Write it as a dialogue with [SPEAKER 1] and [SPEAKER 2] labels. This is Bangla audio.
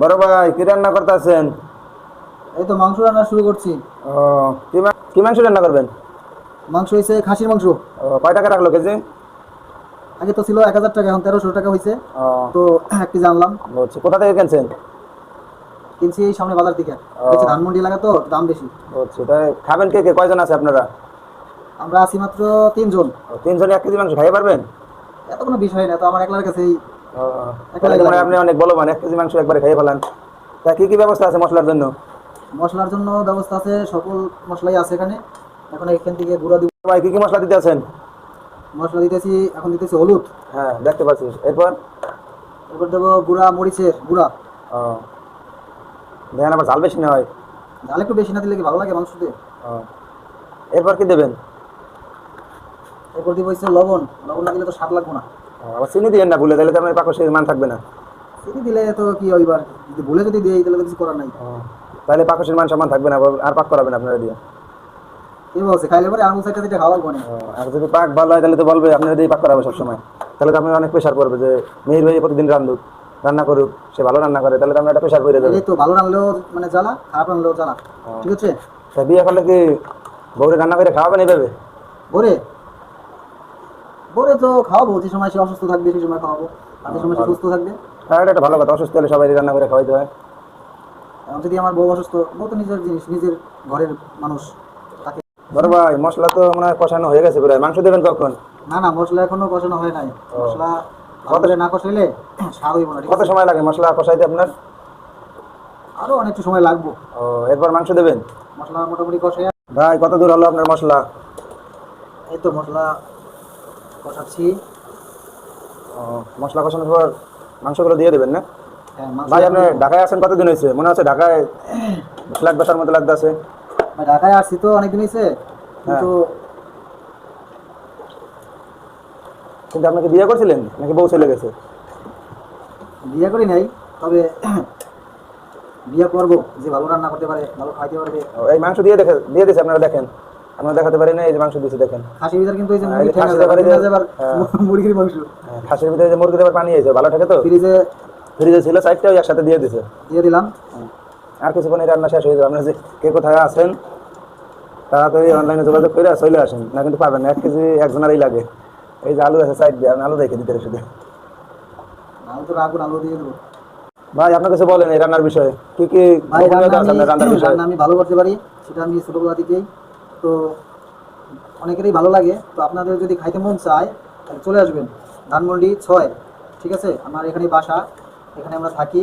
[SPEAKER 1] বড় ভাই কি রান্না করতেছেন?
[SPEAKER 2] এই তো মাংস রান্না শুরু করছি।
[SPEAKER 1] ও, কি মাংস রান্না করবেন?
[SPEAKER 2] মাংস হয়েছে খাসির মাংস।
[SPEAKER 1] ও, কয় টাকা রাখলো কেজি?
[SPEAKER 2] আগে তো ছিল 1000 টাকা, এখন 1300 টাকা হয়েছে।
[SPEAKER 1] ও,
[SPEAKER 2] তো 1 কেজি আনলাম।
[SPEAKER 1] বুঝছি। কোথা থেকে কিনছেন?
[SPEAKER 2] কিনছি এই সামনে বাজার থেকে।
[SPEAKER 1] ও,
[SPEAKER 2] এটা হচ্ছে ধানমন্ডি এলাকা, তো দাম বেশি।
[SPEAKER 1] বুঝছি। তাই খাবেন কে কে, কয়জন আছে আপনারা?
[SPEAKER 2] আমরা আছি মাত্র 3 জন।
[SPEAKER 1] ও, তিনজনে 1 কেজি মাংস খাইতে পারবেন?
[SPEAKER 2] এত কোনো বিষয় না, তো আমার একলার কাছেই
[SPEAKER 1] ও, তাহলে
[SPEAKER 2] একলাই
[SPEAKER 1] তো মানে
[SPEAKER 2] লাগে।
[SPEAKER 1] আপনি অনেক বলবান, 1 কেজি মাংস একবারে খাইয়ে ফেলান। তা কি কি ব্যবস্থা আছে মশলার জন্য?
[SPEAKER 2] মশলার জন্য ব্যবস্থা আছে, সকল মশলাই আছে এখানে। এখন এখান থেকে গুঁড়া দিব।
[SPEAKER 1] ভাই কি কি মশলা দিতে আছেন?
[SPEAKER 2] মশলা দিতেছি, এখন দিতেছি হলুদ।
[SPEAKER 1] হ্যাঁ, দেখতে পাচ্ছি। এরপর?
[SPEAKER 2] এরপর দেবো গুঁড়া মরিচের গুঁড়া।
[SPEAKER 1] ও, দেখেন আবার ঝাল বেশি না হয়।
[SPEAKER 2] ঝাল একটু বেশি না দিলে কি ভালো লাগে মাংসতে?
[SPEAKER 1] ও, এরপর কি দেবেন?
[SPEAKER 2] এরপর দিব হচ্ছে লবণ। লবণ না দিলে তো স্বাদ লাগবে না।
[SPEAKER 1] ও, আবার চিনি দিয়েন না ভুলে, তাহলে তো আপনার পাকশের মান থাকবে না।
[SPEAKER 2] চিনি দিলে তো কি হইবার, যদি ভুলে যদি দিই তাহলে তো কিছু করার নাই।
[SPEAKER 1] ও, তাহলে পাকশের মান সম্মান থাকবে না, আর পাক করাবেন আপনারা দিয়ে।
[SPEAKER 2] কি বলছে, খাইলে পরে আঙুল সাইডটা দিতে খাওয়া লাগবে না।
[SPEAKER 1] ও, আর যদি পাক ভালো হয় তাহলে তো বলবে আপনারা দিয়ে পাক করাবে সবসময়। তাহলে তো আপনি অনেক প্রেশার পড়বে যে মেহির ভাই প্রতিদিন রান্না করুক, সে ভালো রান্না করে, তাহলে তো আমরা একটা প্রেশার পড়ে যাবে।
[SPEAKER 2] এই তো ভালো রানলেও মানে জ্বালা, খারাপ রানলেও জ্বালা।
[SPEAKER 1] ও,
[SPEAKER 2] ঠিক আছে।
[SPEAKER 1] তা বিয়ে করলে কি বউরে রান্না করে খাওয়াবেন এইভাবে?
[SPEAKER 2] ভোরে ভোরে তো খাওয়াবো, যে সময় সে অসুস্থ থাকবে সেই সময় খাওয়াবো। আর যে সময় সে
[SPEAKER 1] ভালো।
[SPEAKER 2] সুস্থ থাকবে।
[SPEAKER 1] হ্যাঁ, এটা একটা ভালো কথা, অসুস্থ হলে সবাই রান্না করে খাওয়াইতে হয়।
[SPEAKER 2] এখন যদি আমার বউ অসুস্থ, বউ তো নিজের জিনিস, নিজের ঘরের মানুষ, তাকে।
[SPEAKER 1] বড় ভাই মশলা তো মনে হয় কষানো হয়ে গেছে প্রায়, মাংস দেবেন কখন?
[SPEAKER 2] না না, মশলা এখনো কষানো হয় নাই।
[SPEAKER 1] ও,
[SPEAKER 2] মশলা ভালো
[SPEAKER 1] কত
[SPEAKER 2] করে না কষাইলে স্বাদ হইব না, ঠিক
[SPEAKER 1] কত
[SPEAKER 2] আছে।
[SPEAKER 1] সময় লাগে মশলা কষাইতে আপনার?
[SPEAKER 2] আরো অনেকটা সময় লাগবো।
[SPEAKER 1] ও, এরপর মাংস দেবেন?
[SPEAKER 2] মশলা মোটামুটি কষাই।
[SPEAKER 1] ভাই কত দূর হলো আপনার মশলা?
[SPEAKER 2] এই তো মশলা কষাচ্ছি।
[SPEAKER 1] ও, মশলা কষানোর পর মাংসগুলো দিয়ে দেবেন না?
[SPEAKER 2] হ্যাঁ, মাংস
[SPEAKER 1] ভাই
[SPEAKER 2] এখন
[SPEAKER 1] আপনি
[SPEAKER 2] দেবো।
[SPEAKER 1] ঢাকায় আছেন কতদিন হয়েছে? মনে হচ্ছে ঢাকায় 1 লাখ 10 মতো লাগতে আছে।
[SPEAKER 2] ভাই ঢাকায় আসছি তো অনেকদিন হয়েছে,
[SPEAKER 1] হ্যাঁ,
[SPEAKER 2] কিন্তু
[SPEAKER 1] কিন্তু আপনাকে বিয়ে করছিলেন নাকি বউ চলে গেছে?
[SPEAKER 2] বিয়ে করি নাই। তবে বিয়ে করবো, যে ভালো রান্না করতে পারে, ভালো খাইতে পারবে।
[SPEAKER 1] ও, এই মাংস দিয়ে দিয়েছে, আপনারা দেখেন। আমরা দেখাতে পারি না, এই যে মাংস দিয়েছে দেখেন।
[SPEAKER 2] খাসির ভিতর কিন্তু এই যে
[SPEAKER 1] এই
[SPEAKER 2] মুরগি
[SPEAKER 1] যে
[SPEAKER 2] ঠেঙা
[SPEAKER 1] খাসির
[SPEAKER 2] যায়,
[SPEAKER 1] ব্যাপারে
[SPEAKER 2] মুরগি
[SPEAKER 1] যে
[SPEAKER 2] না যায় আবার।
[SPEAKER 1] হ্যাঁ,
[SPEAKER 2] মুরগির মাংস
[SPEAKER 1] খাসির ভিতরে যে মুরগি দেবার পানি আছে, ভালো থাকে তো।
[SPEAKER 2] ফ্রিজে
[SPEAKER 1] ফ্রিজে ছিল সাইডটা, ওই একসাথে দিয়ে দিছে।
[SPEAKER 2] দিয়ে দিলাম।
[SPEAKER 1] আর কিছুক্ষণ এই রান্না শেষ হয়ে যাবে। আপনারা যে কে কোথায় আছেন তাড়াতাড়ি অনলাইনে যোগাযোগ করে চলে আসেন, না কিন্তু পাবেন না। 1 কেজি একজনেরই লাগে। এই যে আলু আছে সাইড দিয়ে, আমি আলু রেখে দিতে শুধু।
[SPEAKER 2] আলু তো রাখবো, আলু দিয়ে দেবো।
[SPEAKER 1] ভাই আপনার কাছে বলেন এই রান্নার বিষয়ে কি কি
[SPEAKER 2] ভাই
[SPEAKER 1] গোপনীয়তা আছে আপনার রান্নার বিষয়ে?
[SPEAKER 2] রান্না আমি ভালো করতে পারি, সেটা আমি ছোটবেলা থেকেই। তো অনেকেরই ভালো লাগে। তো আপনাদের যদি খাইতে মন চায় তাহলে চলে আসবেন ধানমন্ডি 6। ঠিক আছে, আমার এখানে বাসা, এখানে আমরা থাকি।